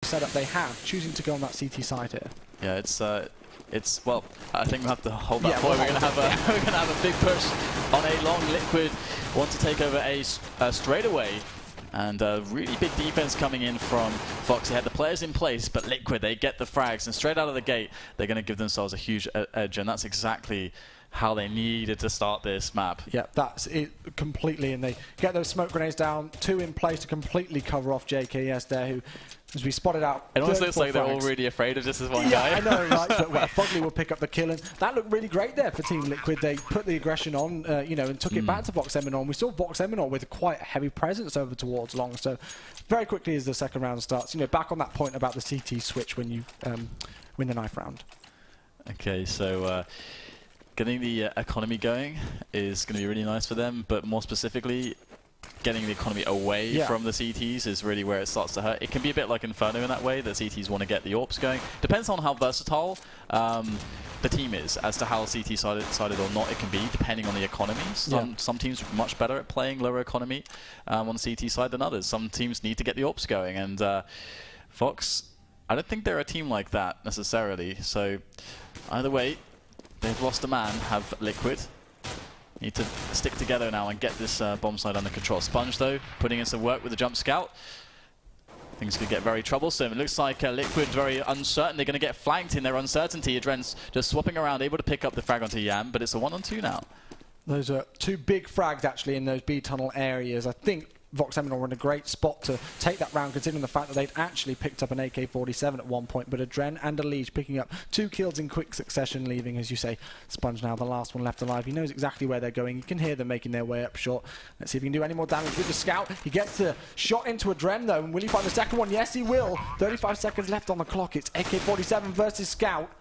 setup they have, choosing to go on that CT side here. Yeah, it's well, I think we'll have to hold that point. We're gonna have a big push on A long. Liquid want to take over A straightaway. And really big defense coming in from VOX. They had the players in place, but Liquid, they get the frags, and straight out of the gate, they're going to give themselves a huge edge, and that's exactly how they needed to start this map. Yeah, that's it completely, and they get those smoke grenades down, 2 in place to completely cover off JKS there, who, as we spotted out, it almost looks like they're all really afraid of just this one guy. I know, right? But Fugly will pick up the kill, and that looked really great there for Team Liquid. They put the aggression on, you know, and took it back to VOX Eminor. We saw VOX Eminor with quite a heavy presence over towards long. So very quickly as the second round starts, you know, back on that point about the CT switch when you win the knife round. Okay, so getting the economy going is going to be really nice for them, but more specifically, getting the economy away from the CTs is really where it starts to hurt. It can be a bit like Inferno in that way, that CTs want to get the AWPs going. Depends on how versatile the team is as to how CT sided or not it can be, depending on the economy. Some teams are much better at playing lower economy on the CT side than others. Some teams need to get the AWPs going, and VOX, I don't think they're a team like that necessarily. So either way, they've lost a man, have Liquid. Need to stick together now and get this bomb side under control. Sponge, though, putting in some work with the jump scout. Things could get very troublesome. It looks like Liquid very uncertain. They're going to get flanked in their uncertainty. Adren's just swapping around, able to pick up the frag onto Yam, but it's a 1-on-2 now. Those are 2 big frags, actually, in those B tunnel areas. I think VOX Eminor were in a great spot to take that round, considering the fact that they'd actually picked up an AK-47 at one point, but Adren and Elige picking up 2 kills in quick succession, leaving, as you say, Sponge now the last one left alive. He knows exactly where they're going. You can hear them making their way up short. Let's see if he can do any more damage with the scout. He gets the shot into Adren, though, and will he find the second one? Yes, he will. 35 seconds left on the clock. It's AK-47 versus scout.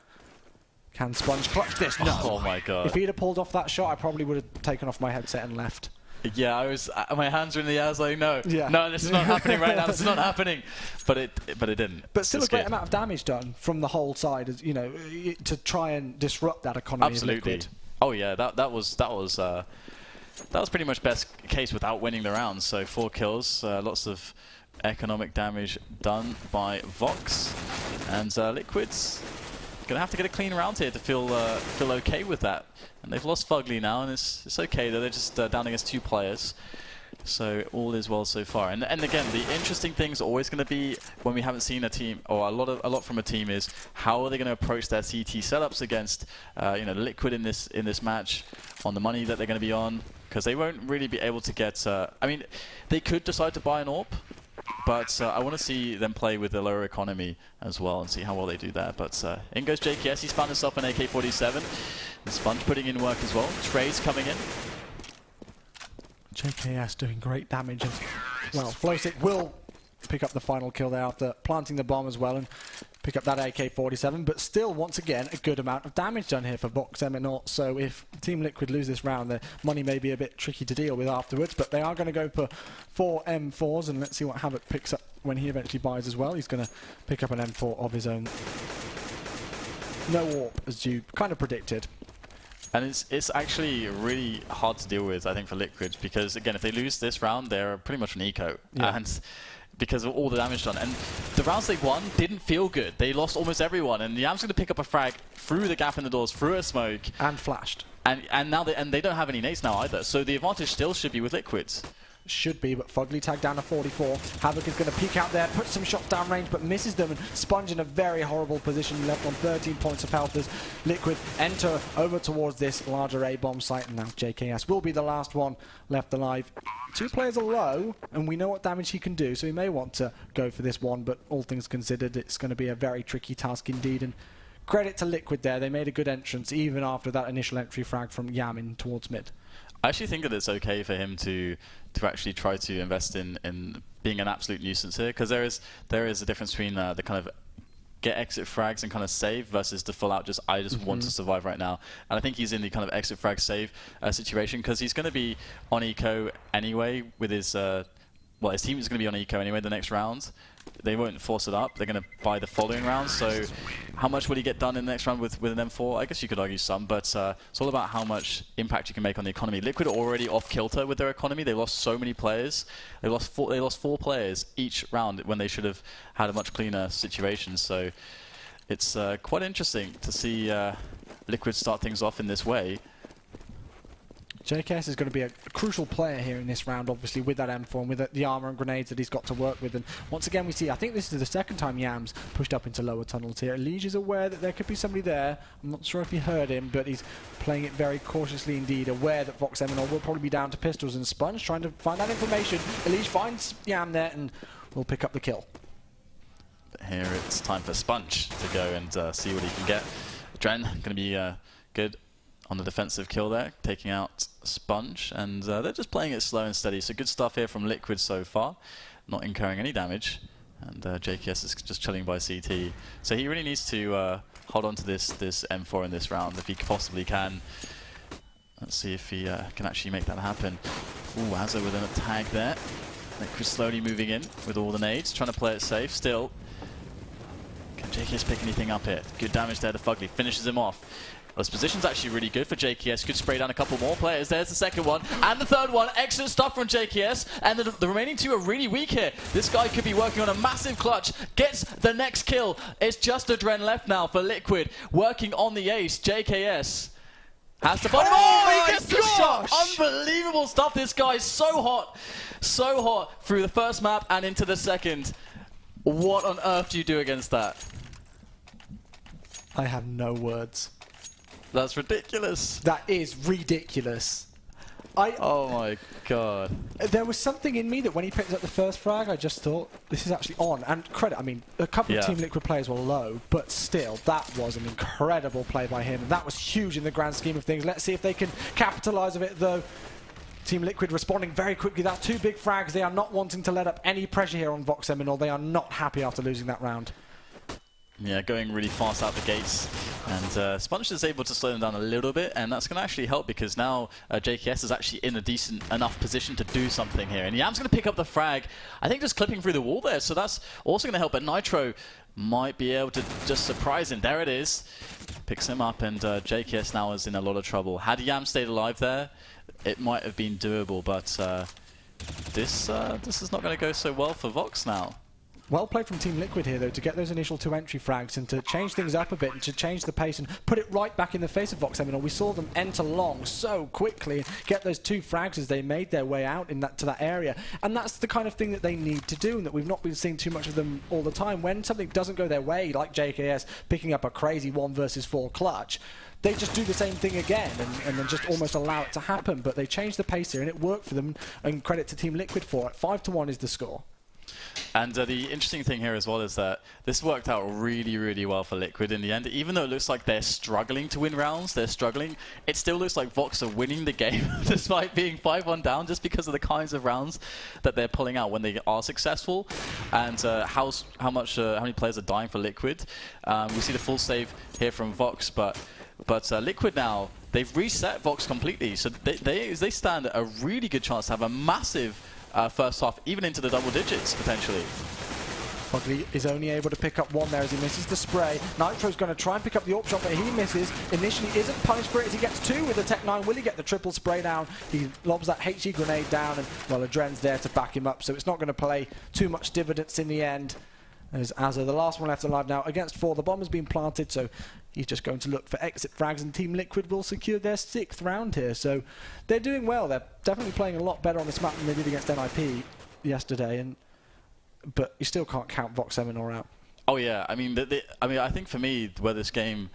Can Sponge clutch this? No. Oh my god. If he'd have pulled off that shot, I probably would have taken off my headset and left. Yeah, I was. My hands were in the air. I was like, no, no, this is not happening right now. This is not happening. But it didn't. But still a great amount of damage done from the whole side, as you know, to try and disrupt that economy. Absolutely. Of Liquid. Oh yeah, that was pretty much best case without winning the round. So 4 kills, lots of economic damage done by VOX, and Liquid's gonna have to get a clean round here to feel okay with that. And they've lost Fugly now, and it's okay though. They're just down against 2 players, so all is well so far. And again, the interesting thing's always going to be when we haven't seen a team or a lot from a team is how are they going to approach their CT setups against you know, Liquid in this match on the money that they're going to be on, because they won't really be able to get. I mean, they could decide to buy an AWP. But I want to see them play with the lower economy as well and see how well they do that. But in goes JKS. He's found himself an AK-47. And Sponge putting in work as well. Trey's coming in. JKS doing great damage. And, well, Flowsick will pick up the final kill there after planting the bomb as well and pick up that AK-47. But still, once again, a good amount of damage done here for VOX Eminor. So if Team Liquid lose this round, their money may be a bit tricky to deal with afterwards. But they are going to go for 4 M4s, and let's see what Havoc picks up when he eventually buys as well. He's going to pick up an M4 of his own. No AWP, as you kind of predicted. And it's actually really hard to deal with, I think, for Liquid, because again, if they lose this round, they're pretty much an eco. And because of all the damage done. And the rounds they won didn't feel good. They lost almost everyone, and Yam's going to pick up a frag through the gap in the doors, through a smoke. And flashed. And now they don't have any nades now either, so the advantage still should be with Liquids. Should be, but Fugly tagged down to 44. Havoc is going to peek out there, put some shots down range, but misses them, and Sponge in a very horrible position, left on 13 points of health as Liquid enter over towards this larger A-bomb site, and now JKS will be the last one left alive. 2 players are low, and we know what damage he can do, so he may want to go for this one, but all things considered, it's going to be a very tricky task indeed, and credit to Liquid there. They made a good entrance, even after that initial entry frag from Yam in towards mid. I actually think that it's okay for him to actually try to invest in being an absolute nuisance here, because there is a difference between the kind of get exit frags and kind of save versus the full out just I just want to survive right now. And I think he's in the kind of exit frag save situation, because he's going to be on eco anyway with his well, his team is going to be on eco anyway the next round. they won't force it up. They're going to buy the following round. So how much will he get done in the next round with an M4? I guess you could argue some, but it's all about how much impact you can make on the economy. Liquid are already off kilter with their economy. They lost so many players. They lost four players each round when they should have had a much cleaner situation. So it's quite interesting to see Liquid start things off in this way. JKS is going to be a crucial player here in this round, obviously, with that M4 and with the armor and grenades that he's got to work with. And once again, we see, I think this is the second time Yams pushed up into lower tunnels here. Elige is aware that there could be somebody there. I'm not sure if he heard him, but he's playing it very cautiously indeed, aware that VOX will probably be down to pistols and Sponge, trying to find that information. Elige finds Yam there and will pick up the kill. But here it's time for Sponge to go and see what he can get. Dren going to be good on the defensive kill there, taking out Sponge, and they're just playing it slow and steady. So good stuff here from Liquid so far, not incurring any damage, and JKS is just chilling by CT. So he really needs to hold on to this M4 in this round if he possibly can. Let's see if he can actually make that happen. Ooh, Azza with a tag there. Liquid slowly moving in with all the nades, trying to play it safe still. Can JKS pick anything up here? Good damage there to Fugly, finishes him off. This position's actually really good for JKS. Could spray down a couple more players. There's the second one. And the third one. Excellent stuff from JKS. And the remaining two are really weak here. This guy could be working on a massive clutch. Gets the next kill. It's just a Dren left now for Liquid. Working on the ace. JKS has to find him. Oh, he gets the shot. Unbelievable stuff. This guy's so hot. So hot through the first map and into the second. What on earth do you do against that? I have no words. That's ridiculous. That is ridiculous. Oh my god. There was something in me that when he picked up the first frag, I just thought, this is actually on. And credit, I mean, a couple of Team Liquid players were low, but still, that was an incredible play by him. And that was huge in the grand scheme of things. Let's see if they can capitalize of it, though. Team Liquid responding very quickly. That's two big frags. They are not wanting to let up any pressure here on VOX. They are not happy after losing that round. Yeah, going really fast out the gates, and Sponge is able to slow them down a little bit, and that's going to actually help because now JKS is actually in a decent enough position to do something here. And Yam's going to pick up the frag, I think just clipping through the wall there, so that's also going to help. But Nitro might be able to just surprise him. There it is. Picks him up, and JKS now is in a lot of trouble. Had Yam stayed alive there, it might have been doable, but this is not going to go so well for VOX now. Well played from Team Liquid here, though, to get those initial two entry frags and to change things up a bit and to change the pace and put it right back in the face of VOX. We saw them enter long so quickly and get those two frags as they made their way out in to that area. And that's the kind of thing that they need to do and that we've not been seeing too much of them all the time. When something doesn't go their way, like JKS picking up a crazy 1 versus 4 clutch, they just do the same thing again and then just almost allow it to happen. But they changed the pace here and it worked for them, and credit to Team Liquid for it. 5-1 is the score. And the interesting thing here as well is that this worked out really, really well for Liquid in the end. Even though it looks like they're struggling to win rounds, it still looks like VOX are winning the game despite being 5-1 down, just because of the kinds of rounds that they're pulling out when they are successful, and how many players are dying for Liquid. We see the full save here from VOX, but Liquid now, they've reset VOX completely, so they stand a really good chance to have a massive first half, even into the double digits, potentially. Fugly is only able to pick up one there as he misses the spray. Nitro's going to try and pick up the AWP shot, but he misses. Initially isn't punished for it as he gets 2 with the Tech 9. Will he get the triple spray down? He lobs that HE grenade down, and, well, Adren's there to back him up, so it's not going to play too much dividends in the end. As Azza, the last one left alive now, against 4. The bomb has been planted, so he's just going to look for exit frags, and Team Liquid will secure their 6th round here. So they're doing well. They're definitely playing a lot better on this map than they did against NIP yesterday, but you still can't count VOX out. Oh yeah, I mean, I think for me, where this game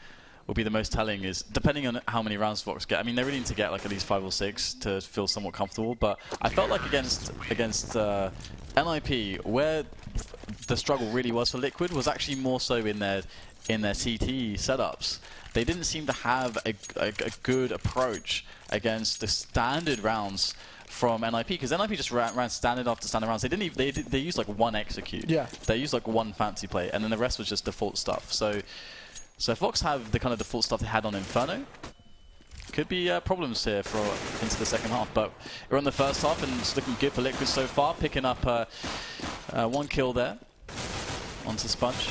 will be the most telling is depending on how many rounds VOX get. I mean, they really need to get like at least 5 or 6 to feel somewhat comfortable. But I felt like against NIP, where the struggle really was for Liquid was actually more so in their CT setups. They didn't seem to have a good approach against the standard rounds from NIP, because NIP just ran standard after standard rounds. They didn't even, they used like 1 execute. Yeah. They used like 1 fancy play, and then the rest was just default stuff. So VOX have the kind of default stuff they had on Inferno. Could be problems here for into the second half, but we're on the first half and it's looking good for Liquid so far, picking up 1 kill there. onto Sponge.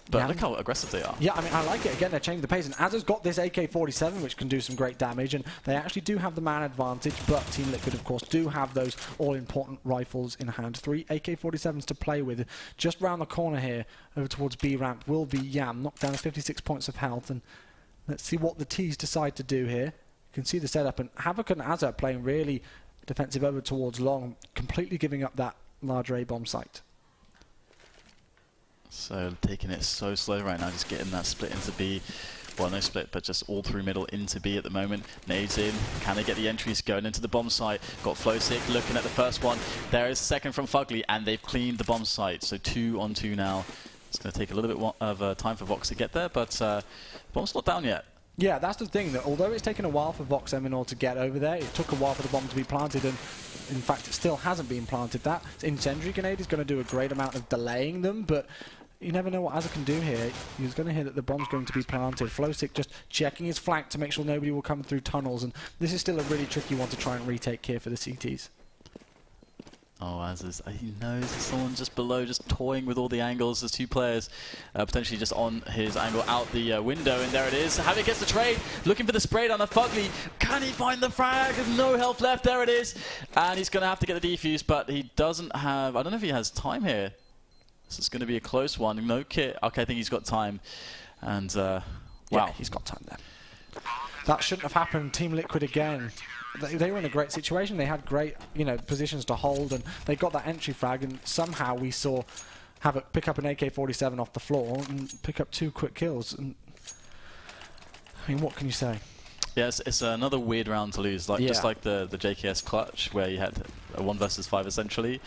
But Yeah. look how aggressive they are. Yeah, I mean, I like it. Again, they're changing the pace. And Azza's got this AK-47, which can do some great damage. And they actually do have the man advantage. But Team Liquid, of course, do have those all-important rifles in hand. 3 AK-47s to play with. Just round the corner here, over towards B ramp, will be Yam. Knocked down to 56 points of health. And let's see what the T's decide to do here. You can see the setup. And Havoc and Azza playing really defensive over towards long, completely giving up that larger A-bomb site. So taking it so slow right now, just getting that split into B. Well, no split, but just all through middle into B at the moment. Nades in. Can they get the entries going into the bomb site? Got Flowsick looking at the first one. There is second from Fugly, and they've cleaned the bomb site. So 2 on 2 now. It's going to take a little bit of time for VOX to get there, but bomb's not down yet. Yeah, that's the thing, that although it's taken a while for VOX Eminor to get over there, it took a while for the bomb to be planted, and in fact it still hasn't been planted. That incendiary grenade is going to do a great amount of delaying them, but you never know what Azza can do here. He's going to hear that the bomb's going to be planted. Flowsick just checking his flank to make sure nobody will come through tunnels, and this is still a really tricky one to try and retake here for the CTs. Oh, he knows there's someone just below, just toying with all the angles. There's 2 players potentially just on his angle out the window, and there it is. Havoc gets the trade, looking for the spray down on Fugly. Can he find the frag? No health left, there it is. And he's going to have to get the defuse, but he doesn't have, I don't know if he has time here. This is going to be a close one. No kit. Okay, I think he's got time. And, wow. Yeah, he's got time there. That shouldn't have happened. Team Liquid again. They were in a great situation. They had great, positions to hold, and they got that entry frag, and somehow we saw Havoc pick up an AK-47 off the floor and pick up 2 quick kills. And I mean, what can you say? Yes, it's another weird round to lose, just like the JKS clutch, where you had a 1 versus 5 essentially.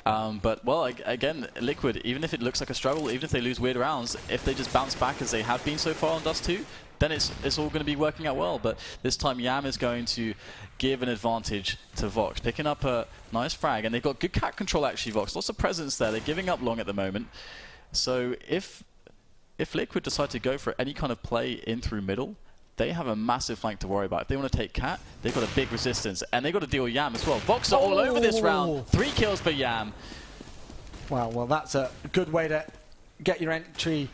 But, well, again, Liquid, even if it looks like a struggle, even if they lose weird rounds, if they just bounce back as they have been so far on Dust 2, then it's all going to be working out well. But this time Yam is going to give an advantage to VOX, picking up a nice frag, and they've got good cat control actually, VOX. Lots of presence there. They're giving up long at the moment. So if Liquid decide to go for any kind of play in through middle, they have a massive flank to worry about. If they want to take cat, they've got a big resistance, and they've got to deal with Yam as well. VOX are all over this round. 3 kills for Yam. Well, that's a good way to get your entry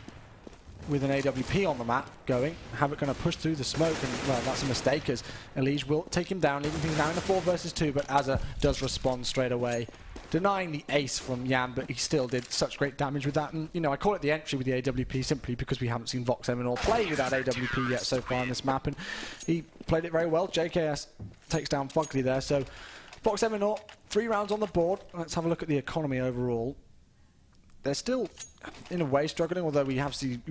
with an AWP on the map going. Havoc going to push through the smoke, and, well, that's a mistake, as Elige will take him down, leaving things now in a 4 versus 2, but Azza does respond straight away, denying the ace from Yam, but he still did such great damage with that. And, I call it the entry with the AWP simply because we haven't seen VOX Eminor play with that AWP yet so far on this map, and he played it very well. JKS takes down Fugly there, so VOX Eminor, 3 rounds on the board. Let's have a look at the economy overall. They're still, in a way, struggling, although we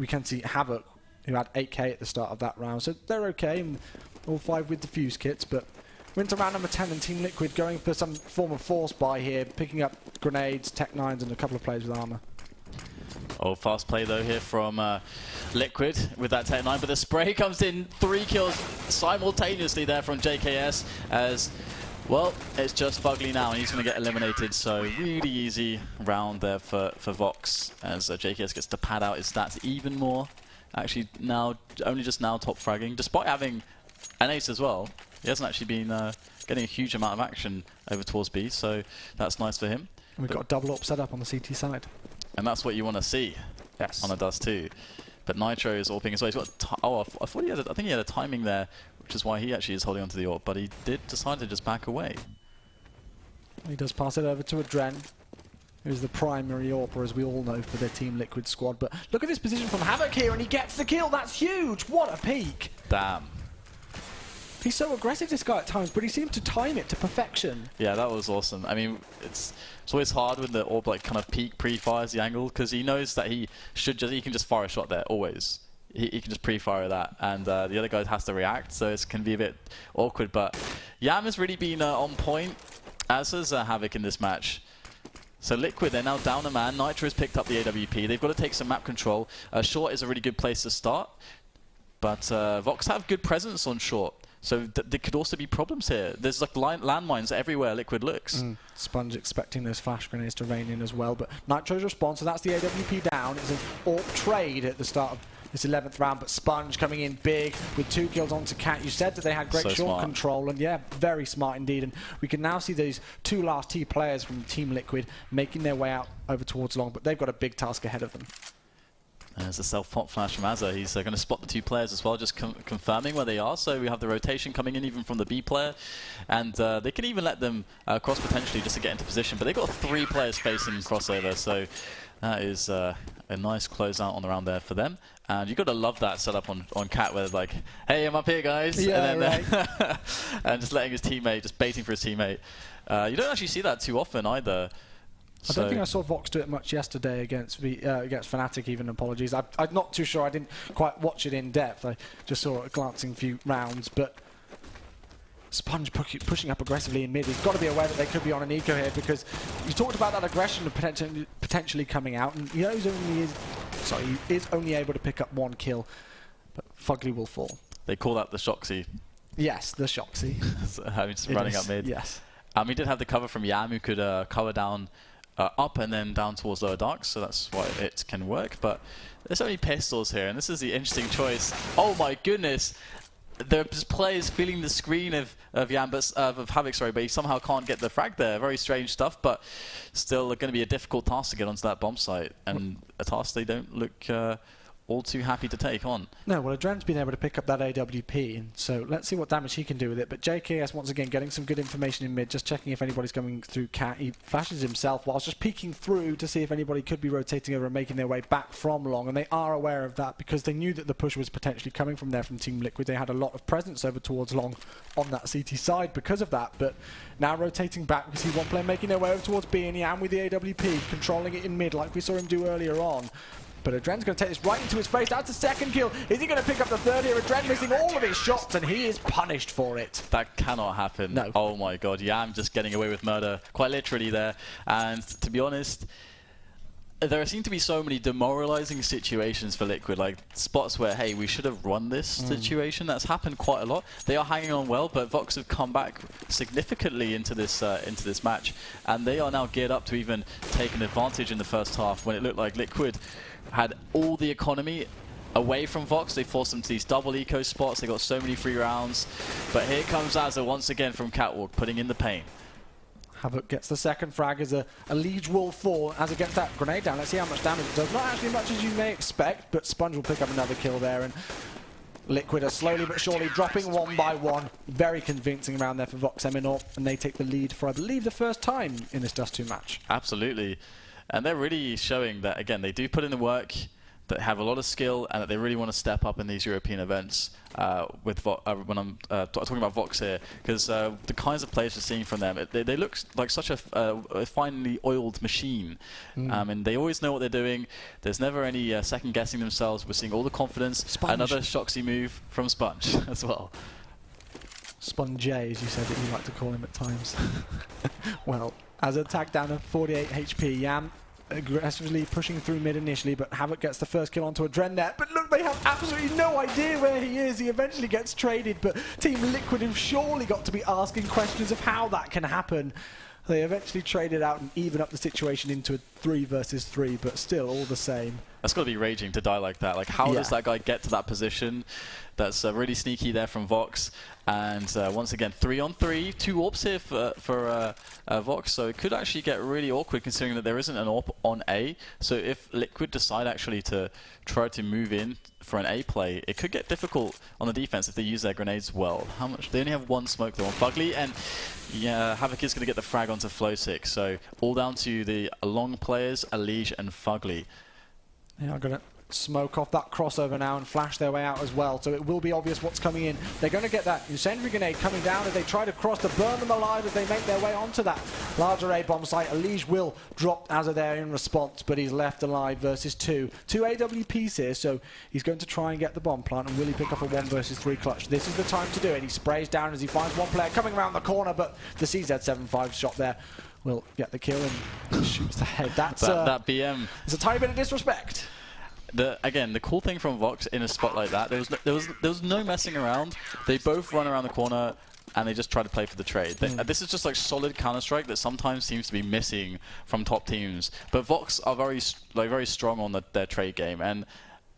can see Havoc, who had 8k at the start of that round, so they're okay, and all 5 with defuse kits, but we're into round number 10, and Team Liquid going for some form of force buy here, picking up grenades, Tech 9s, and a couple of players with armor. Oh, fast play though here from Liquid with that Tech 9, but the spray comes in, 3 kills simultaneously there from JKS, as well, it's just Fugly now, and he's going to get eliminated, so really easy round there for VOX, as JKS gets to pad out his stats even more. Actually, now only just now top fragging, despite having an ace as well. He hasn't actually been getting a huge amount of action over towards B, so that's nice for him. And we've got a double up set up on the CT side. And that's what you want to see on a Dust 2. But Nitro is AWPing as well. He's got I thought he had I think he had a timing there, which is why he actually is holding onto the AWP, but he did decide to just back away. He does pass it over to Adren, who's the primary AWPer, as we all know, for their Team Liquid squad. But look at this position from Havoc here, and he gets the kill. That's huge. What a peak. Damn. He's so aggressive, this guy, at times, but he seemed to time it to perfection. Yeah, that was awesome. I mean, it's always hard when the AWP kind of peek pre-fires the angle, because he knows that he can just fire a shot there, always. He can just pre-fire that, and the other guy has to react, so it can be a bit awkward. But Yam has really been on point, as has Havoc in this match. So Liquid, they're now down a man. Nitro has picked up the AWP. They've got to take some map control. Short is a really good place to start, but VOX have good presence on short. So there could also be problems here. There's like landmines everywhere Liquid looks. Sponge expecting those flash grenades to rain in as well, but Nitro's response, so that's the AWP down. It's an AWP trade at the start of this 11th round, but Sponge coming in big with 2 kills onto Cat. You said that they had great So short smart. control, and yeah, very smart indeed. And we can now see these 2 last T players from Team Liquid making their way out over towards long, but they've got a big task ahead of them. There's a self-pop flash from Azza. He's going to spot the 2 players as well, just confirming where they are. So we have the rotation coming in even from the B player. And they can even let them cross potentially just to get into position. But they've got 3 players facing crossover. So that is a nice closeout on the round there for them. And you've got to love that setup on Cat where they're like, hey, I'm up here, guys. Yeah, and then, right. and just letting his teammate, just baiting for his teammate. You don't actually see that too often either. I don't think I saw VOX do it much yesterday against Fnatic, even. Apologies. I'm not too sure. I didn't quite watch it in depth. I just saw a glancing few rounds. But Sponge pushing up aggressively in mid. He's got to be aware that they could be on an eco here, because you talked about that aggression of potentially coming out. And he is only able to pick up 1 kill. But Fugly will fall. They call that the Shoxy. Yes, the Shoxy. So, just running up mid. Yes. We did have the cover from Yam, who could cover down up and then down towards lower dark, so that's why it can work. But there's only pistols here, and this is the interesting choice. Oh my goodness! There's players feeling the screen of Yam, of Havoc, sorry, but he somehow can't get the frag there. Very strange stuff, but still going to be a difficult task to get onto that bomb site, and a task they don't look all too happy to take on. No, well, Adren's been able to pick up that AWP, and so let's see what damage he can do with it. But JKS, once again, getting some good information in mid, just checking if anybody's coming through Cat. He flashes himself whilst just peeking through to see if anybody could be rotating over and making their way back from long, and they are aware of that because they knew that the push was potentially coming from there from Team Liquid. They had a lot of presence over towards long on that CT side because of that, but now rotating back, we see one player making their way over towards B, and Yam with the AWP, controlling it in mid like we saw him do earlier on. But Adren's going to take this right into his face. That's the 2nd kill. Is he going to pick up the 3rd here? Adren missing all of his shots, and he is punished for it. That cannot happen. No. Oh my god, Yam just getting away with murder, quite literally there. And to be honest, there seem to be so many demoralizing situations for Liquid, like spots where, hey, we should have won this situation. That's happened quite a lot. They are hanging on well, but VOX have come back significantly into this match, and they are now geared up to even take an advantage in the first half when it looked like Liquid had all the economy away from VOX. They forced them to these double eco spots. They got so many free rounds. But here comes Azza once again from Catwalk, putting in the pain. Havoc gets the 2nd frag as a Liege will fall. Azza gets that grenade down. Let's see how much damage it does. Not actually much as you may expect, but Sponge will pick up another kill there. And Liquid are slowly but surely dropping 1 by 1. Very convincing around there for VOX Eminor, and they take the lead for, I believe, the first time in this Dust 2 match. Absolutely. And they're really showing that, again, they do put in the work, that have a lot of skill, and that they really want to step up in these European events when I'm talking about VOX here, because the kinds of players we're seeing from them, they look like such a finely oiled machine. And they always know what they're doing. There's never any second guessing themselves. We're seeing all the confidence. Sponge. Another Shoxy move from Sponge as well. Sponge, as you said that you like to call him at times. Well, as a tag down of 48 HP, Yam aggressively pushing through mid initially, but Havoc gets the 1st kill onto Adren there. But look, they have absolutely no idea where he is. He eventually gets traded, but Team Liquid have surely got to be asking questions of how that can happen. They eventually traded out and even up the situation into a 3 versus 3, but still all the same. That's got to be raging to die like that. Like, how does that guy get to that position? That's really sneaky there from VOX. And once again, 3-on-3, 2 AWPs here for VOX. So it could actually get really awkward considering that there isn't an AWP on A. So if Liquid decide actually to try to move in for an A play, it could get difficult on the defense if they use their grenades well. How much? They only have 1 smoke though on Fugly, and yeah, Havoc is going to get the frag onto Flow6. So all down to the long players, Alige and Fugly. Yeah, I'm going to smoke off that crossover now and flash their way out as well, so it will be obvious what's coming in. They're going to get that incendiary grenade coming down as they try to cross to burn them alive as they make their way onto that larger A-bomb site. Alige will drop Azza there in response, but he's left alive versus 2. 2 AWPs here, so he's going to try and get the bomb plant, and will he pick up a 1 versus 3 clutch? This is the time to do it. He sprays down as he finds one player coming around the corner, but the CZ75 shot there will get the kill and shoots the head. That's that BM. It's a tiny bit of disrespect. Again, the cool thing from VOX in a spot like that, there was no messing around. They both run around the corner and they just try to play for the trade. This is just like solid Counter-Strike that sometimes seems to be missing from top teams. But VOX are very strong on their trade game, and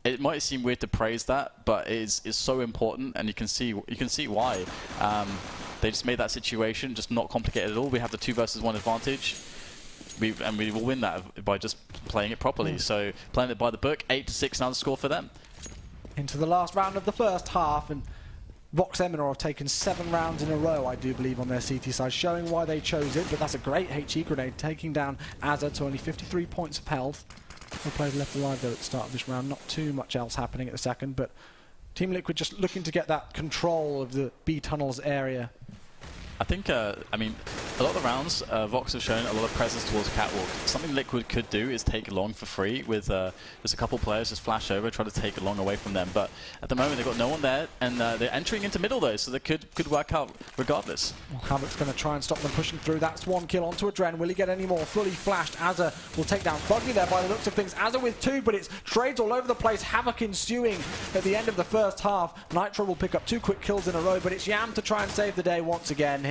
it might seem weird to praise that, but it is so important, and you can see why. They just made that situation just not complicated at all. We have the 2 versus 1 advantage. We will win that by just playing it properly. So playing it by the book, 8-6 now the score for them. Into the last round of the first half, and VOX Eminor have taken 7 rounds in a row, I do believe, on their CT side, showing why they chose it. But that's a great HE grenade, taking down Azza to only 53 points of health. 4 players left alive though at the start of this round. Not too much else happening at the second, but Team Liquid just looking to get that control of the B tunnels area. I think, I mean, a lot of the rounds, VOX have shown a lot of presence towards Catwalk. Something Liquid could do is take Long for free with just a couple players just flash over, try to take Long away from them. But at the moment, they've got no one there, and they're entering into middle though, so they could work out regardless. Well, Havoc's going to try and stop them pushing through. That's 1 kill onto Adren. Will he get any more? Fully flashed. Azza will take down Fugly there by the looks of things. Azza with 2, but it's trades all over the place. Havoc ensuing at the end of the first half. Nitro will pick up 2 quick kills in a row, but it's Yam to try and save the day once again here.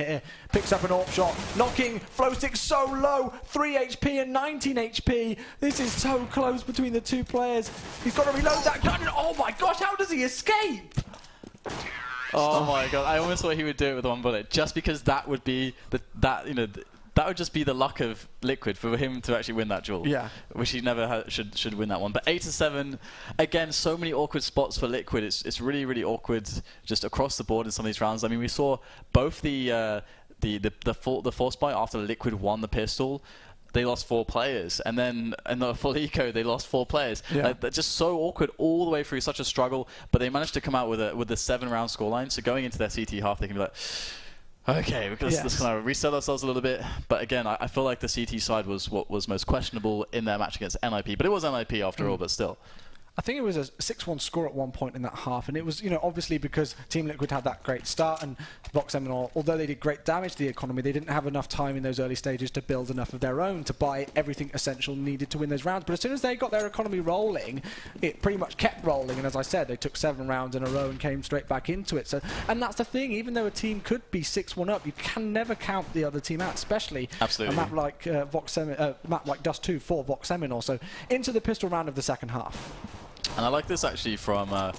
Picks up an AWP shot, knocking Flowstick so low, 3 HP and 19 HP. This is so close between the 2 players. He's got to reload that gun, and oh my gosh, how does he escape? Oh my god, I almost thought he would do it with 1 bullet, just because that would be that would just be the luck of Liquid for him to actually win that duel. Yeah. Which he never should win that one. But 8-7, again, so many awkward spots for Liquid. It's really, really awkward just across the board in some of these rounds. I mean, we saw both the force buy after Liquid won the pistol. They lost 4 players, and then in the full eco they lost 4 players. Yeah. They're just so awkward all the way through, such a struggle. But they managed to come out with the 7-round scoreline. So going into their CT half, they can be like, okay, let's kind of reset ourselves a little bit. But again, I feel like the CT side was what was most questionable in their match against NIP. But it was NIP after all, but still. I think it was a 6-1 score at one point in that half, and it was, you know, obviously because Team Liquid had that great start, and VOX Eminor, although they did great damage to the economy, they didn't have enough time in those early stages to build enough of their own to buy everything essential needed to win those rounds. But as soon as they got their economy rolling, it pretty much kept rolling, and as I said, they took 7 rounds in a row and came straight back into it. So, and that's the thing, even though a team could be 6-1 up, you can never count the other team out, especially Absolutely. a map like map like Dust 2 for VOX Eminor. So into the pistol round of the second half. And I like this actually from a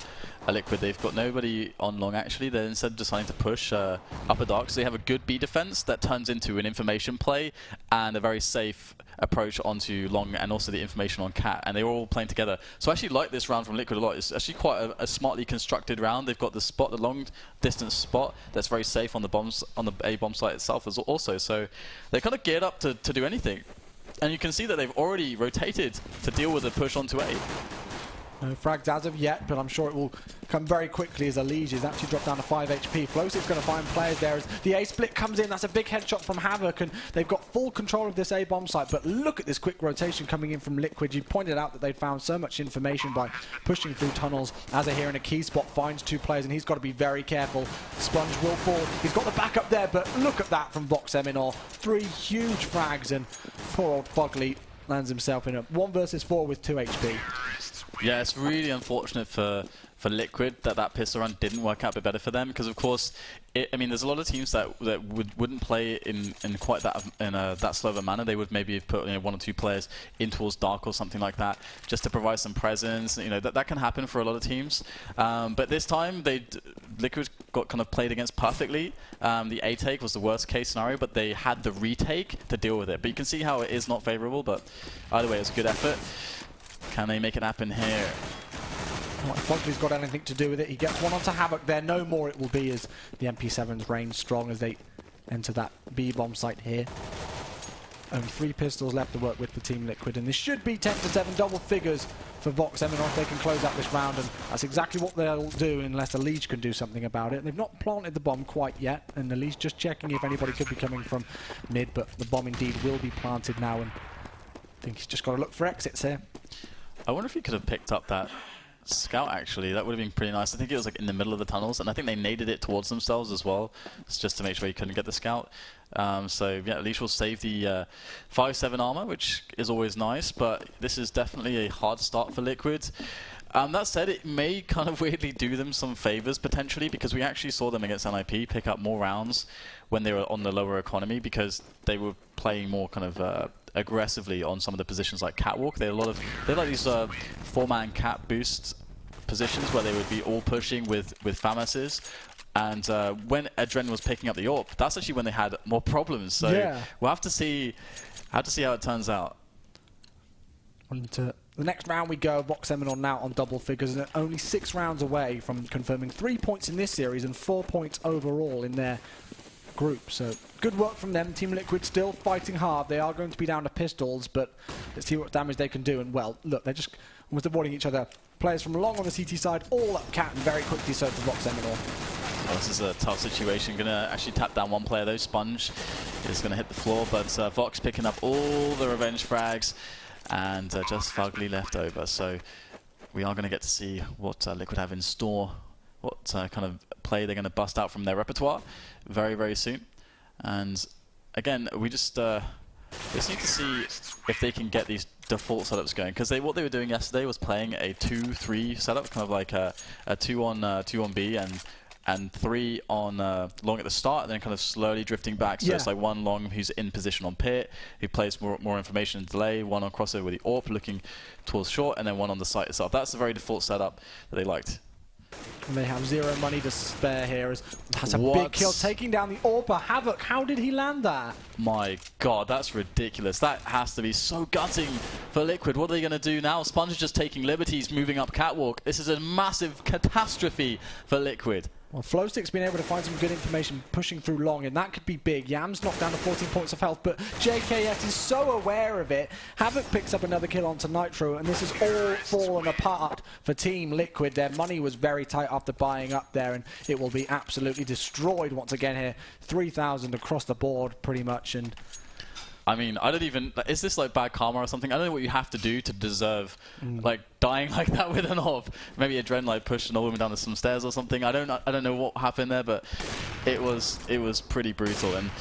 Liquid. They've got nobody on Long actually. They're instead deciding to push upper dark. So they have a good B defense that turns into an information play and a very safe approach onto Long, and also the information on Cat. And they were all playing together. So I actually like this round from Liquid a lot. It's actually quite a smartly constructed round. They've got the spot, the long distance spot that's very safe on the bombs, on the A bomb site itself as also. So they're kind of geared up to do anything. And you can see that they've already rotated to deal with the push onto A. No frags as of yet, but I'm sure it will come very quickly as Elige is actually dropped down to 5 HP. Flowstick's going to find players there as the A split comes in. That's a big headshot from Havoc, and they've got full control of this A bomb site. But look at this quick rotation coming in from Liquid. You pointed out that they'd found so much information by pushing through tunnels. Azza here in a key spot finds 2 players, and he's got to be very careful. Sponge will fall. He's got the backup there, but look at that from VOX Eminor. 3 huge frags, and poor old Fugly lands himself in a 1 versus 4 with 2 HP. Yeah, it's really unfortunate for Liquid that pistol run didn't work out a bit better for them, because of course, I mean, there's a lot of teams that wouldn't play in quite that slow of a manner. They would maybe have put 1 or 2 players in towards dark or something like that, just to provide some presence. You know, that can happen for a lot of teams. But this time, Liquid got kind of played against perfectly. The A take was the worst case scenario, but they had the retake to deal with it. But you can see how it is not favorable. But either way, it's a good effort. Can they make it happen here? Well, if Fugly's got anything to do with it, he gets one onto Havoc there. No more it will be as the MP7's reign strong as they enter that B bomb site here. Only 3 pistols left to work with for Team Liquid, and this should be 10-7 double figures for VOX Eminor if they can close out this round, and that's exactly what they'll do unless Elige can do something about it. They've not planted the bomb quite yet, and Elige just checking if anybody could be coming from mid, but the bomb indeed will be planted now, and I think he's just got to look for exits here. I wonder if he could have picked up that scout, actually. That would have been pretty nice. I think it was like in the middle of the tunnels, and I think they naded it towards themselves as well, just to make sure he couldn't get the scout. So yeah, at least we'll save the 5-7 armor, which is always nice, but this is definitely a hard start for Liquid. That said, it may kind of weirdly do them some favors potentially, because we actually saw them against NIP pick up more rounds when they were on the lower economy, because they were playing more kind of aggressively on some of the positions like Catwalk. They had like these 4-man cat boost positions where they would be all pushing with FAMASs. And when Adren was picking up the AWP, that's actually when they had more problems. So we'll have to see how it turns out. The next round we go, VOX Seminole now on double figures, and only 6 rounds away from confirming 3 points in this series and 4 points overall in their group. So good work from them. Team Liquid still fighting hard. They are going to be down to pistols, but let's see what damage they can do. And well, look, they're just almost avoiding each other. Players from long on the CT side, all up cat, and very quickly so for VOX Seminole. Well, this is a tough situation. Gonna actually tap down one player though. Sponge is gonna hit the floor, but VOX picking up all the revenge frags, and just Fugly left over. So we are gonna get to see what Liquid have in store, what kind of play they're gonna bust out from their repertoire very, very soon. And again, we just need to see if they can get these default setups going, because what they were doing yesterday was playing a 2-3 setup, kind of like a 2 on B and 3 on long at the start, and then kind of slowly drifting back. So it's like 1 long who's in position on pit, who plays more information and delay, 1 on crossover with the AWP looking towards short, and then 1 on the site itself. That's the very default setup that they liked. And they have 0 money to spare here. That's a big kill, taking down the AWP. Havoc, how did he land that? My god, that's ridiculous. That has to be so gutting for Liquid. What are they going to do now? Sponge is just taking liberties, moving up catwalk. This is a massive catastrophe for Liquid. Well, Flowstick's been able to find some good information pushing through long, and that could be big. Yam's knocked down to 14 points of health, but JKS is so aware of it. Havoc picks up another kill onto Nitro, and this has all fallen apart for Team Liquid. Their money was very tight after buying up there, and it will be absolutely destroyed once again here. 3,000 across the board, pretty much, and I mean, I don't even... Is this like bad karma or something? I don't know what you have to do to deserve like dying like that with an AWP. Maybe Adrenaline pushed an all down some stairs or something. I don't know what happened there, but it was pretty brutal. And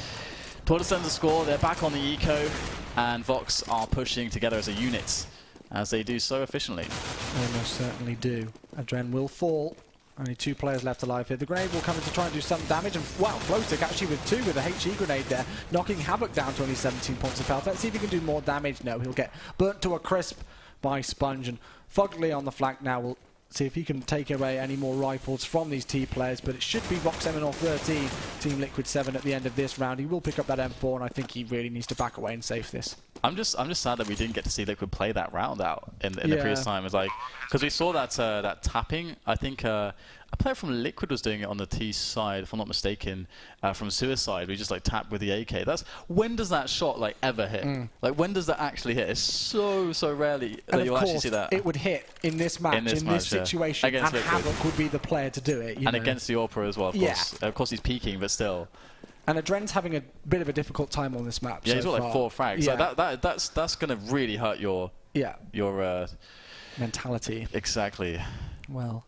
Porter sends a score. They're back on the eco, and VOX are pushing together as a unit, as they do so efficiently. They most certainly do. Adren will fall. Only 2 players left alive here. The grenade will come in to try and do some damage, and wow, Flowstick actually with 2 with a HE grenade there, knocking Havoc down to only 17 points of health. Let's see if he can do more damage. No, he'll get burnt to a crisp by Sponge, and Fugly on the flank now will see if he can take away any more rifles from these T players, but it should be VOX Seminole 13, Team Liquid 7 at the end of this round. He will pick up that M4, and I think he really needs to back away and save this. I'm just sad that we didn't get to see Liquid play that round out in the previous time. It's like, because we saw that tapping. I think a player from Liquid was doing it on the T side, if I'm not mistaken, from Suicide. We just like tap with the AK. When does that shot like ever hit? Like, when does that actually hit? It's so rarely that you'll actually see that. It would hit in this match, in this situation, against and Liquid. Havoc would be the player to do it. And against the AWPer as well, of course. Of course, he's peaking, but still. And Adren's having a bit of a difficult time on this map. Yeah, he's got like 4 frags. Yeah. So that's going to really hurt your mentality. Exactly. Well,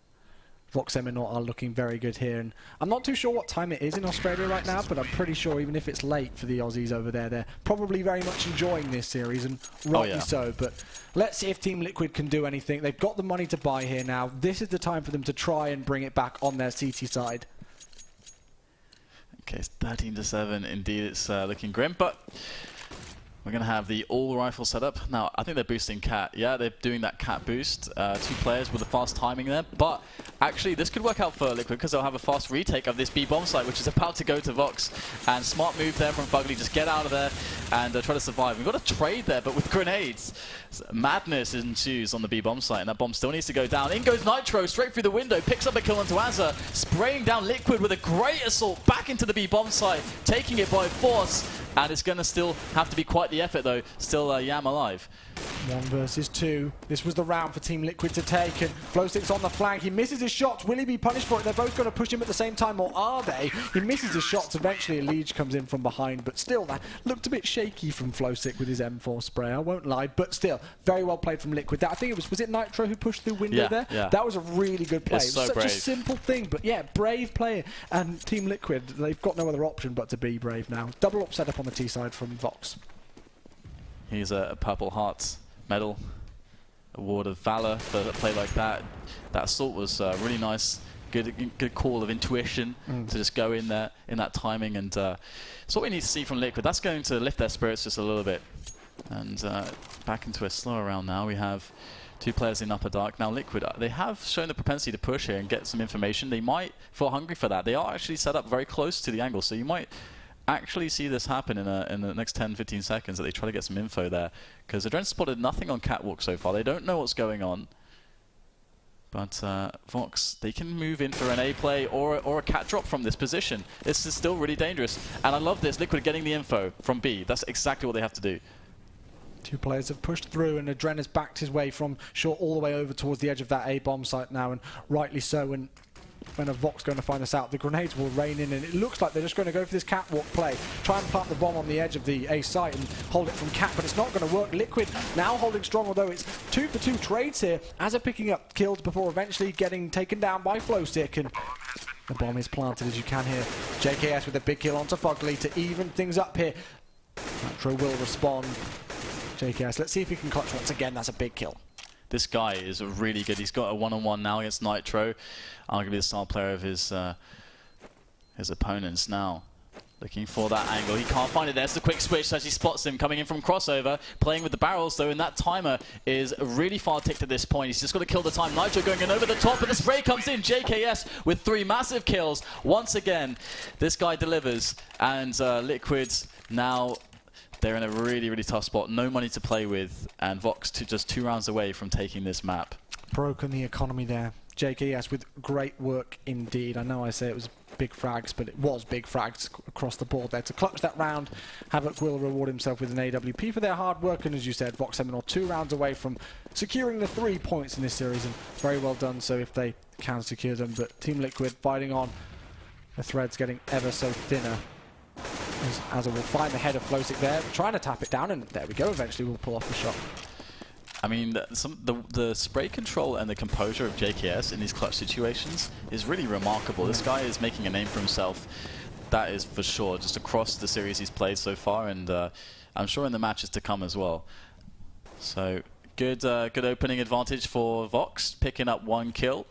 VOX Seminole are looking very good here, and I'm not too sure what time it is in Australia right now, but I'm pretty sure even if it's late for the Aussies over there, they're probably very much enjoying this series, and rightly so. But let's see if Team Liquid can do anything. They've got the money to buy here now. This is the time for them to try and bring it back on their CT side. Okay, it's 13-7. Indeed, it's looking grim, but we're going to have the all-rifle setup. Now, I think they're boosting Cat. Yeah, they're doing that Cat boost. 2 players with a fast timing there. But actually, this could work out for Liquid, because they'll have a fast retake of this B-bomb site, which is about to go to VOX. And smart move there from Fugly. Just get out of there and try to survive. We've got a trade there, but with grenades. Madness ensues on the B-bomb site, and that bomb still needs to go down. In goes Nitro, straight through the window. Picks up a kill onto Azza. Spraying down Liquid with a great assault back into the B-bomb site. Taking it by force. And it's going to still have to be quite the effort, though. Still Yam alive. 1 versus 2. This was the round for Team Liquid to take, and Flowstick's on the flank. He misses his shots. Will he be punished for it? They're both going to push him at the same time, or are they? He misses his shots. Eventually, a Liege comes in from behind, but still, that looked a bit shaky from Flowstick with his M4 spray. I won't lie, but still, very well played from Liquid. I think was it Nitro who pushed through window there? Yeah. That was a really good play. It was such a simple thing, but yeah, brave play. And Team Liquid, they've got no other option but to be brave now. Double up setup on the T side from VOX. He's a Purple Heart medal, award of valor for a play like that. That assault was really nice. Good call of intuition to just go in there in that timing, and it's what we need to see from Liquid. That's going to lift their spirits just a little bit. And back into a slower round now. We have Two players in Upper Dark. Now Liquid, they have shown the propensity to push here and get some information. They might feel hungry for that. They are actually set up very close to the angle, so you might actually see this happen in the next 10-15 seconds, that they try to get some info there. Because Adrenaline spotted nothing on Catwalk so far. They don't know what's going on. But VOX, they can move in for an A play or a cat drop from this position. This is still really dangerous. And I love this. Liquid getting the info from B. That's exactly what they have to do. Two players have pushed through, and Adren has backed his way from short all the way over towards the edge of that A bomb site now, and rightly so. And when a VOX going to find us out, the grenades will rain in, and it looks like they're just going to go for this catwalk play, try and plant the bomb on the edge of the A site and hold it from cat, but it's not going to work. Liquid now holding strong, although it's 2-for-2 trades here, as are picking up kills before eventually getting taken down by Flowstick, and the bomb is planted, as you can hear. JKS with a big kill onto Fugly to even things up here. Nitro will respond. JKS, let's see if he can clutch once again. That's a big kill. This guy is really good. He's got a one-on-one now against Nitro, arguably the star player of his opponents now. Looking for that angle. He can't find it. There's the quick switch as he spots him coming in from crossover, playing with the barrels though, and that timer is really far ticked at this point. He's just got to kill the time. Nitro going in over the top, and the spray comes in. JKS with 3 massive kills. Once again, this guy delivers, and Liquid now, they're in a really tough spot. No money to play with, and VOX just 2 rounds away from taking this map. Broken the economy there. JKS with great work indeed. I know I say it was big frags, but it was big frags across the board there. To clutch that round, Havoc will reward himself with an AWP for their hard work, and as you said, VOX Seminole 2 rounds away from securing the 3 points in this series, and very well done so if they can secure them. But Team Liquid fighting on. The thread's getting ever so thinner. As will find the head of Flowstick there, trying to tap it down, and there we go. Eventually we'll pull off the shot. I mean, the spray control and the composure of JKS in these clutch situations is really remarkable. This guy is making a name for himself, that is for sure, just across the series he's played so far, and I'm sure in the matches to come as well. So good opening advantage for VOX, picking up 1 kill.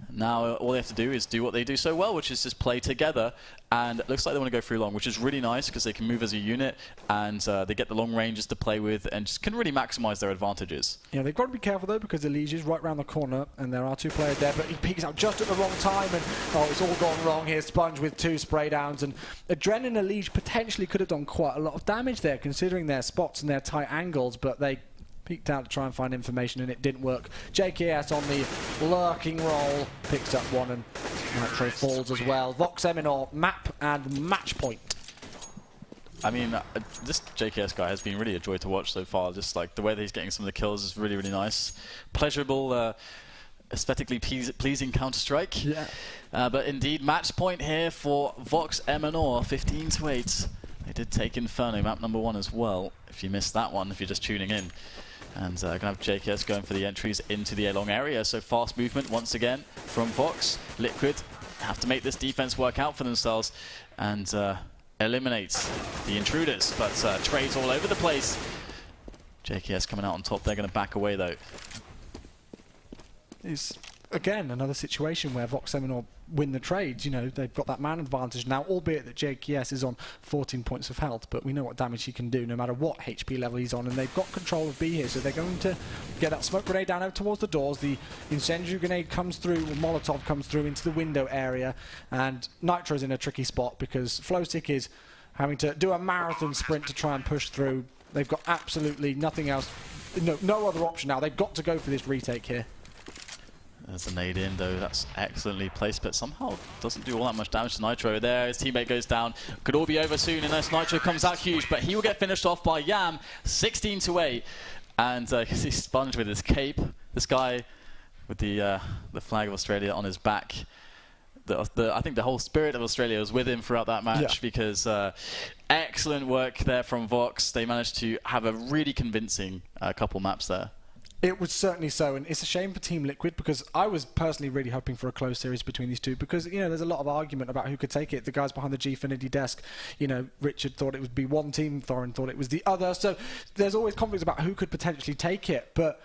Now all they have to do is do what they do so well, which is just play together, and it looks like they want to go through long, which is really nice because they can move as a unit, and they get the long ranges to play with and just can really maximize their advantages. Yeah, they've got to be careful though, because Elige is right around the corner and there are 2 players there, but he peeks out just at the wrong time, and oh, it's all gone wrong here. Sponge with 2 spray downs, and Adren and Elige potentially could have done quite a lot of damage there considering their spots and their tight angles, but they peeked out to try and find information and it didn't work. JKS on the lurking roll picks up 1, and Nitro falls as well. VOX Seminole map and match point. I mean, this JKS guy has been really a joy to watch so far. Just like the way that he's getting some of the kills is really nice. Pleasurable, aesthetically pleasing Counter-Strike. Yeah. But indeed, match point here for VOX Seminole, 15-8. They did take Inferno, map number 1 as well, if you missed that one, if you're just tuning in. And going to have JKS going for the entries into the A-long area. So fast movement once again from VOX. Liquid have to make this defense work out for themselves and eliminate the intruders. But trades all over the place. JKS coming out on top. They're going to back away though. It's again another situation where VOX Seminole win the trades. You know, they've got that man advantage now, albeit that JKS is on 14 points of health, but we know what damage he can do no matter what HP level he's on, and they've got control of B here, so they're going to get that smoke grenade down over towards the doors. The incendiary grenade comes through, or Molotov comes through into the window area, and Nitro's in a tricky spot because Flowstick is having to do a marathon sprint to try and push through. They've got absolutely nothing else, no other option now. They've got to go for this retake here. There's a nade in though, that's excellently placed, but somehow doesn't do all that much damage to Nitro. There, his teammate goes down. Could all be over soon unless Nitro comes out huge, but he will get finished off by Yam, 16-8. And he's Sponge with his cape. This guy with the flag of Australia on his back. I think the whole spirit of Australia was with him throughout that match, because excellent work there from VOX. They managed to have a really convincing couple maps there. It was certainly so, and it's a shame for Team Liquid because I was personally really hoping for a close series between these two because, you know, there's a lot of argument about who could take it. The guys behind the Gfinity desk, you know, Richard thought it would be one team, Thorin thought it was the other, so there's always conflicts about who could potentially take it, but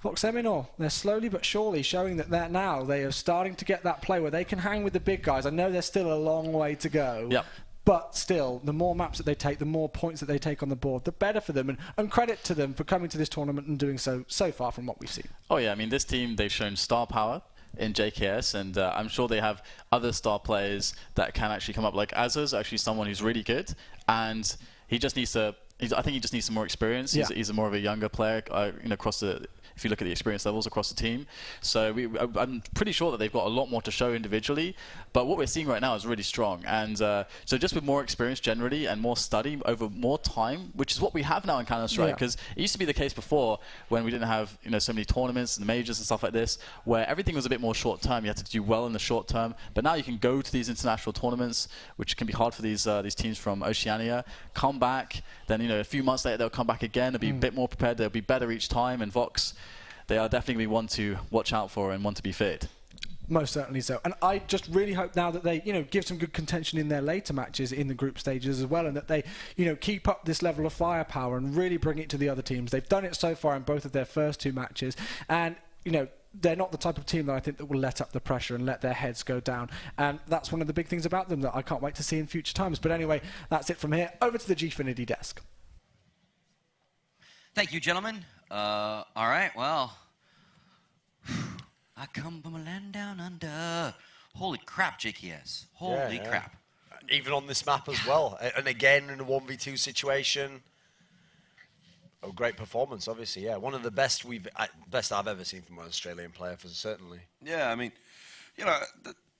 VOX Seminole, they're slowly but surely showing that they are starting to get that play where they can hang with the big guys. I know there's still a long way to go. Yep. But still, the more maps that they take, the more points that they take on the board, the better for them. And credit to them for coming to this tournament and doing so far from what we've seen. Oh yeah, I mean, this team, they've shown star power in JKS, and I'm sure they have other star players that can actually come up. Like Azza's actually someone who's really good, and he just needs to. I think he just needs some more experience. Yeah. He's more of a younger player, across the. If you look at the experience levels across the team, so I'm pretty sure that they've got a lot more to show individually. But what we're seeing right now is really strong, and so just with more experience generally and more study over more time, which is what we have now in Counter-Strike. Because it used to be the case before when we didn't have so many tournaments and majors and stuff like this, where everything was a bit more short term. You had to do well in the short term, but now you can go to these international tournaments, which can be hard for these teams from Oceania. Come back, then a few months later they'll come back again. They'll be a bit more prepared. They'll be better each time. And VOX, they are definitely one to watch out for and one to be feared. Most certainly so. And I just really hope now that they, give some good contention in their later matches in the group stages as well, and that they, keep up this level of firepower and really bring it to the other teams. They've done it so far in both of their first 2 matches, and, they're not the type of team that I think that will let up the pressure and let their heads go down. And that's one of the big things about them that I can't wait to see in future times. But anyway, that's it from here. Over to the Gfinity desk. Thank you, gentlemen. All right, well, I come from a land down under. Holy crap, JKS. Holy crap. Even on this map as well. And again, in a 1v2 situation. Oh, great performance, obviously, yeah. One of the best best I've ever seen from an Australian player, certainly. Yeah, I mean,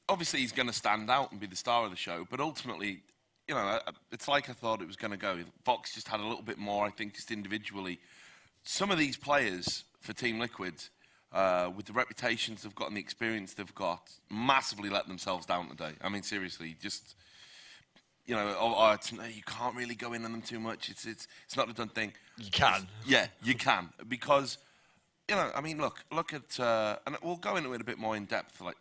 obviously he's going to stand out and be the star of the show, but ultimately, it's like I thought it was going to go. VOX just had a little bit more, I think, just individually. Some of these players for Team Liquid, with the reputations they've got and the experience they've got, massively let themselves down today. I mean, seriously, just, you can't really go in on them too much. It's not a done thing. You can. Yeah, you can. Because, I mean, look at, and we'll go into it a bit more in depth, like,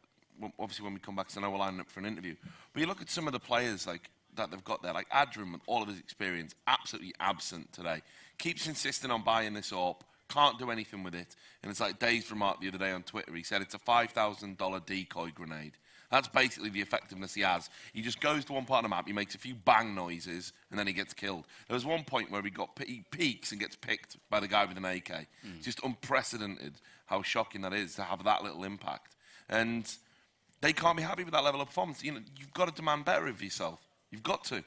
obviously when we come back, because I know we're lining up for an interview. But you look at some of the players, like, that they've got there, like Adrim, with all of his experience, absolutely absent today. Keeps insisting on buying this AWP, can't do anything with it. And it's like Dave's remark the other day on Twitter. He said it's a $5,000 decoy grenade. That's basically the effectiveness he has. He just goes to one part of the map, he makes a few bang noises, and then he gets killed. There was one point where he peeks and gets picked by the guy with an AK. It's just unprecedented how shocking that is to have that little impact. And they can't be happy with that level of performance. You've got to demand better of yourself. You've got to.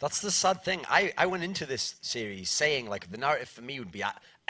That's the sad thing. I went into this series saying, like, the narrative for me would be,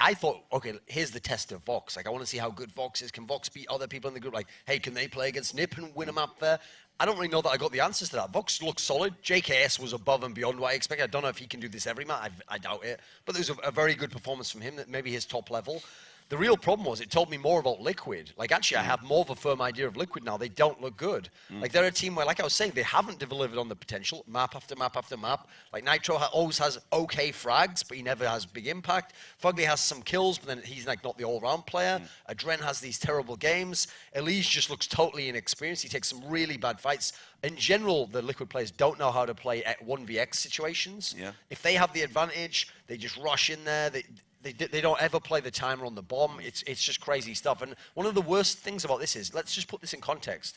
I thought, okay, here's the test of VOX. Like, I want to see how good VOX is. Can VOX beat other people in the group? Like, hey, can they play against NIP and win a map there? I don't really know that I got the answers to that. VOX looks solid. JKS was above and beyond what I expected. I don't know if he can do this every map. I doubt it. But there was a very good performance from him, that maybe his top level. The real problem was it told me more about Liquid. Like, actually, I have more of a firm idea of Liquid now. They don't look good. Like, they're a team where, like I was saying, they haven't delivered on the potential, map after map after map. Like, Nitro always has okay frags, but he never has big impact. Fugly has some kills, but then he's, like, not the all-round player. Adren has these terrible games. Elise just looks totally inexperienced. He takes some really bad fights. In general, the Liquid players don't know how to play at 1vx situations. Yeah. If they have the advantage, they just rush in there. They don't ever play the timer on the bomb. It's just crazy stuff. And one of the worst things about this is, let's just put this in context.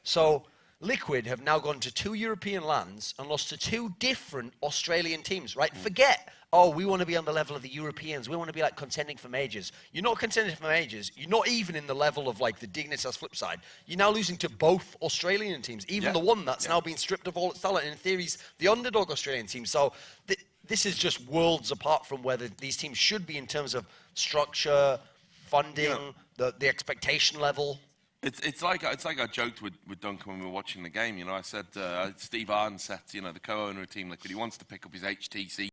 So Liquid have now gone to 2 European lands and lost to 2 different Australian teams, right? Forget, we want to be on the level of the Europeans. We want to be like contending for majors. You're not contending for majors. You're not even in the level of like the Dignitas flip side. You're now losing to both Australian teams, even the one that's now been stripped of all its talent. And in theory, the underdog Australian team. So this is just worlds apart from where these teams should be in terms of structure, funding, the expectation level. It's like I joked with Duncan when we were watching the game. I said Steve Arden said, the co-owner of Team Liquid, he wants to pick up his HTC